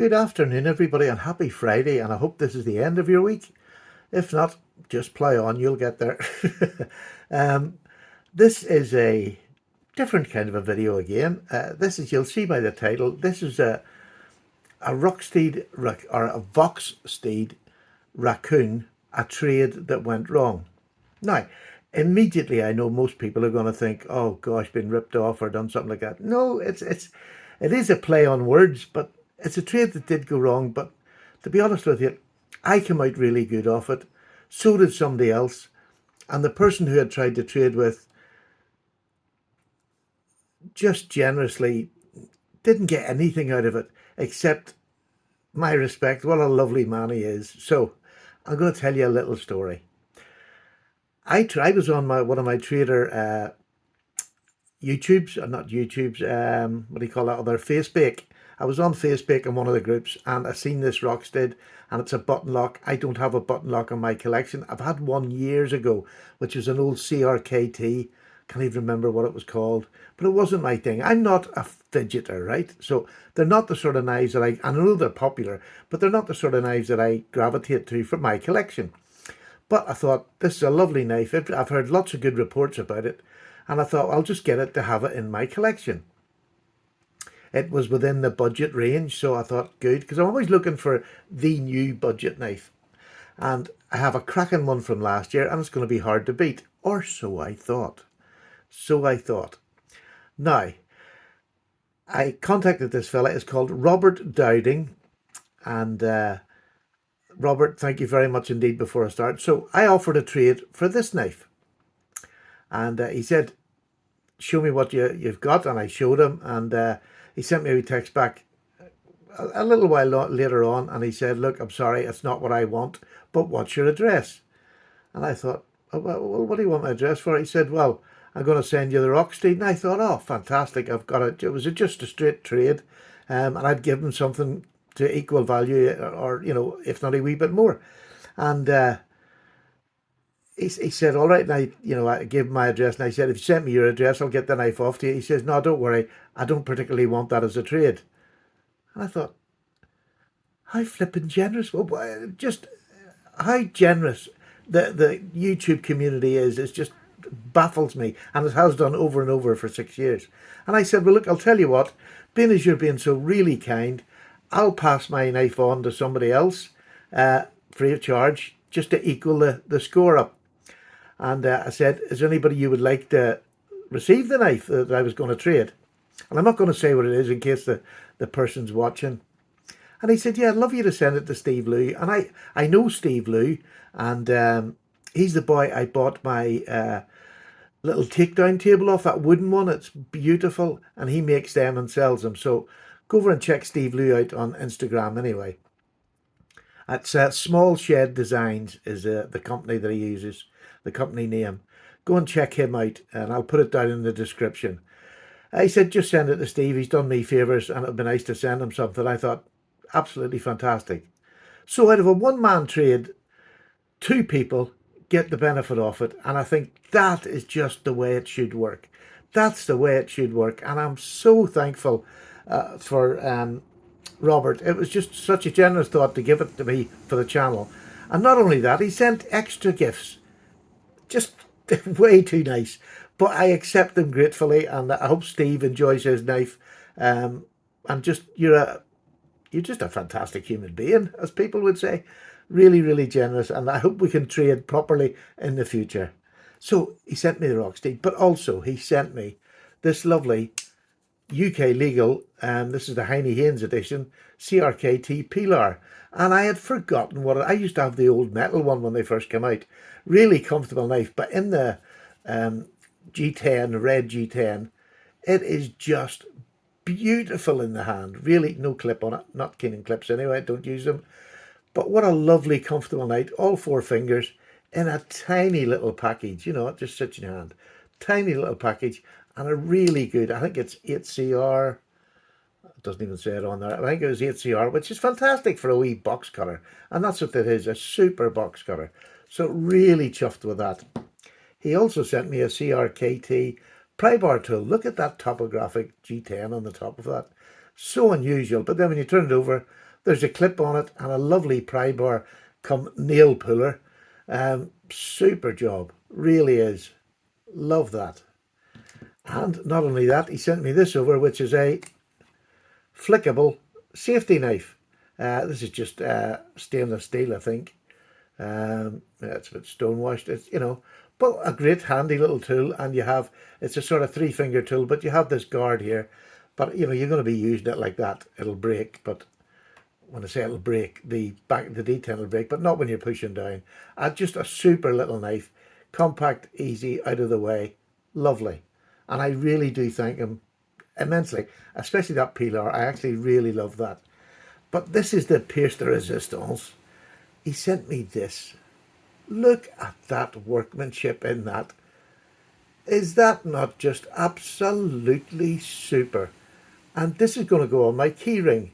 Good afternoon, everybody, and happy Friday. And I hope this is the end of your week. If not, just plow on, you'll get there. um, this is a different kind of a video again. You'll see by the title, this is a or a Vosteed Racoon, a trade that went wrong. Now, immediately I know most people are going to think, oh gosh, been ripped off or done something like that. No, it is a play on words, but it's a trade that did go wrong. But to be honest with you, I came out really good off it. So did somebody else. And the person who had tried to trade with just generously didn't get anything out of it except my respect. What a lovely man he is. So I'm going to tell you a little story. I was on one of my trader YouTubes, or not YouTubes, what do you call that other, Facebook. I was on Facebook in one of the groups and I seen this Rockstead and it's a button lock. I don't have a button lock in my collection. I've had one years ago, which was an old CRKT. Can't even remember what it was called, but it wasn't my thing. I'm not a fidgeter, right? So they're not the sort of knives that I know they're popular, but they're not the sort of knives that I gravitate to for my collection. But I thought, this is a lovely knife. I've heard lots of good reports about it. And I thought, I'll just get it to have it in my collection. It was within the budget range, so I thought, good, because I'm always looking for the new budget knife. And I have a cracking one from last year, and it's going to be hard to beat. Or so I thought. So I thought. Now, I contacted this fella. It's called Robert Dowding. And Robert, thank you very much indeed before I start. So I offered a trade for this knife. And he said, show me what you've got. And I showed him. And he sent me a text back a little while later on. And he said, look, I'm sorry, it's not what I want. But what's your address? And I thought, oh, well, what do you want my address for? He said, well, I'm going to send you the Rockstead. And I thought, oh, fantastic. I've got it. It was just a straight trade. And I'd give him something to equal value or, if not a wee bit more. And he said, all right. And I gave him my address. And I said, if you send me your address, I'll get the knife off to you. He says, no, don't worry. I don't particularly want that as a trade. And I thought, how flipping generous. Well, just how generous the YouTube community is. It just baffles me. And it has done over and over for 6 years. And I said, well, look, I'll tell you what, being as you're being so really kind, I'll pass my knife on to somebody else free of charge just to equal the score up. And I said, is there anybody you would like to receive the knife that I was going to trade? And I'm not going to say what it is in case the person's watching. And he said, yeah, I'd love you to send it to Steve Lou. And I know Steve Lou, and he's the boy I bought my little takedown table off, that wooden one. It's beautiful, and he makes them and sells them. So go over and check Steve Lou out on Instagram anyway. It's Small Shed Designs is the company that he uses, the company name. Go and check him out, and I'll put it down in the description. He said, just send it to Steve. He's done me favours, and it'd be nice to send him something. I thought, absolutely fantastic. So out of a one-man trade, two people get the benefit of it, and I think that is just the way it should work. That's the way it should work, and I'm so thankful for Robert. It was just such a generous thought to give it to me for the channel. And not only that, he sent extra gifts. Just way too nice. But I accept them gratefully, and I hope Steve enjoys his knife. And just you're just a fantastic human being, as people would say. Really, really generous, and I hope we can trade properly in the future. So he sent me the Rockstead, but also he sent me this lovely UK legal, this is the Heine Haynes edition, CRKT Pilar. And I had forgotten I used to have the old metal one when they first came out. Really comfortable knife, but in the G10, red G10, it is just beautiful in the hand. Really, no clip on it. Not Keenan clips anyway, don't use them. But what a lovely, comfortable knife. All 4 fingers in a tiny little package. It just sits in your hand. Tiny little package, and a really good, I think it's 8CR. It doesn't even say it on there. I think it was 8CR, which is fantastic for a wee box cutter. And that's what it is, a super box cutter. So really chuffed with that. He also sent me a CRKT pry bar tool. Look at that topographic G10 on the top of that. So unusual. But then when you turn it over, There's a clip on it and a lovely pry bar come nail puller. Super job, really is. Love that. And not only that, he sent me this over, which is a flickable safety knife. This is just stainless steel, I think. Yeah, it's a bit stonewashed. It's, but a great handy little tool. And it's a sort of 3-finger tool, but you have this guard here. But, you're going to be using it like that. It'll break, but when I say it'll break, the D10 will break, but not when you're pushing down. Just a super little knife. Compact, easy, out of the way. Lovely. And I really do thank him immensely, especially that peeler. I actually really love that. But this is the pièce de résistance. He sent me this. Look at that workmanship in that. Is that not just absolutely super? And this is going to go on my key ring,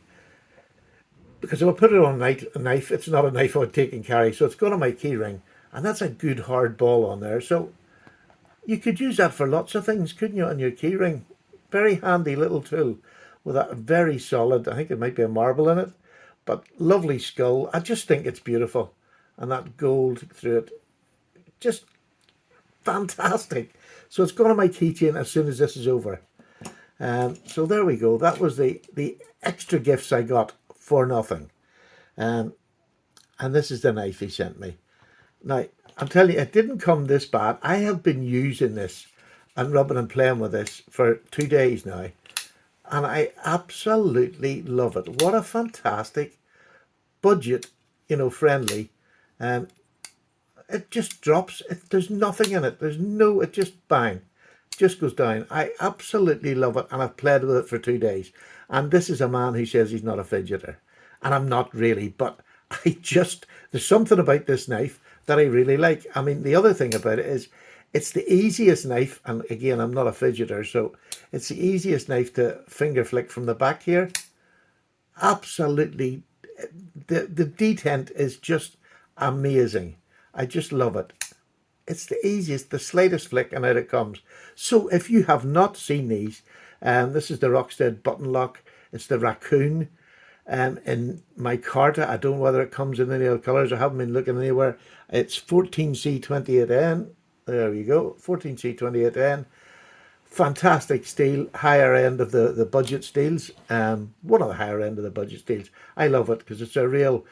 because if I put it on a knife, it's not a knife I would take and carry, so it's going on my key ring. And that's a good hard ball on there. So you could use that for lots of things, couldn't you, on your key ring? Very handy little tool with that very solid, I think it might be a marble in it, but lovely skull. I just think it's beautiful. And that gold through it, just fantastic. So it's going on my keychain as soon as this is over. So there we go. That was the extra gifts I got for nothing. And this is the knife he sent me. Now, I'm telling you, it didn't come this bad. I have been using this and rubbing and playing with this for 2 days now. And I absolutely love it. What a fantastic budget, friendly. It just drops. There's nothing in it. It just bang. Just goes down. I absolutely love it. And I've played with it for 2 days. And this is a man who says he's not a fidgeter. And I'm not really, but there's something about this knife that I really like. I mean, the other thing about it is it's the easiest knife, and again, I'm not a fidgeter, so it's the easiest knife to finger flick from the back here. Absolutely, the detent is just amazing. I just love it. It's the easiest, the slightest flick, and out it comes. So if you have not seen these, this is the Vosteed button lock. It's the Racoon. In my Carta, I don't know whether it comes in any other colours. I haven't been looking anywhere. It's 14C28N. There we go, 14C28N. Fantastic steel, higher end of the budget steels. One of the higher end of the budget steels. I love it because it's a real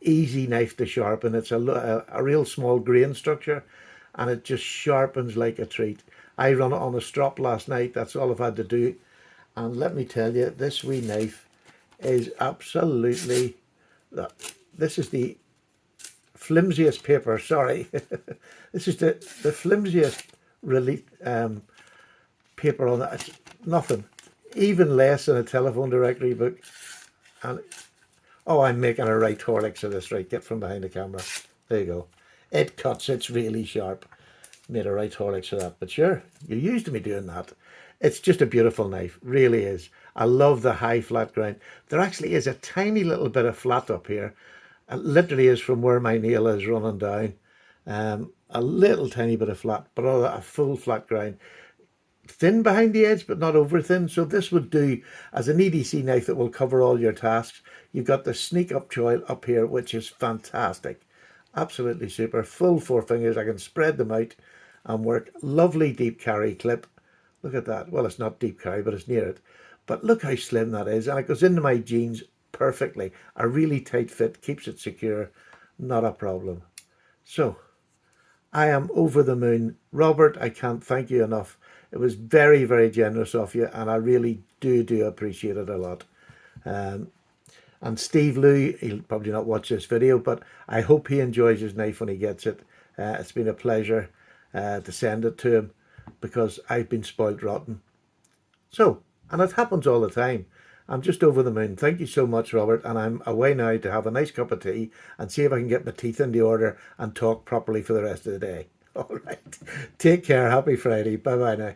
easy knife to sharpen. It's a real small grain structure, and it just sharpens like a treat. I run it on a strop last night. That's all I've had to do. And let me tell you, this wee knife is absolutely, this is the flimsiest paper, sorry. This is the flimsiest really paper on that. It's nothing, even less than a telephone directory book. And oh, I'm making a right Horlicks of this, right? Get from behind the camera. There you go. It cuts, it's really sharp. Made a right Horlicks of that. But sure, you're used to me doing that. It's just a beautiful knife, really is. I love the high flat grind. There actually is a tiny little bit of flat up here. It literally is from where my nail is running down. A little tiny bit of flat, but a full flat grind. Thin behind the edge, but not over thin. So this would do as an EDC knife that will cover all your tasks. You've got the sneak up choil up here, which is fantastic. Absolutely super. Full 4 fingers. I can spread them out and work. Lovely deep carry clip. Look at that. Well, it's not deep carry, but it's near it. But look how slim that is. And it goes into my jeans perfectly. A really tight fit. Keeps it secure. Not a problem. So, I am over the moon. Robert, I can't thank you enough. It was very, very generous of you. And I really do appreciate it a lot. And Steve Lou, he'll probably not watch this video, but I hope he enjoys his knife when he gets it. It's been a pleasure to send it to him, because I've been spoiled rotten. So, and it happens all the time. I'm just over the moon. Thank you so much, Robert. And I'm away now to have a nice cup of tea and see if I can get my teeth in the order and talk properly for the rest of the day. All right. Take care. Happy Friday. Bye-bye now.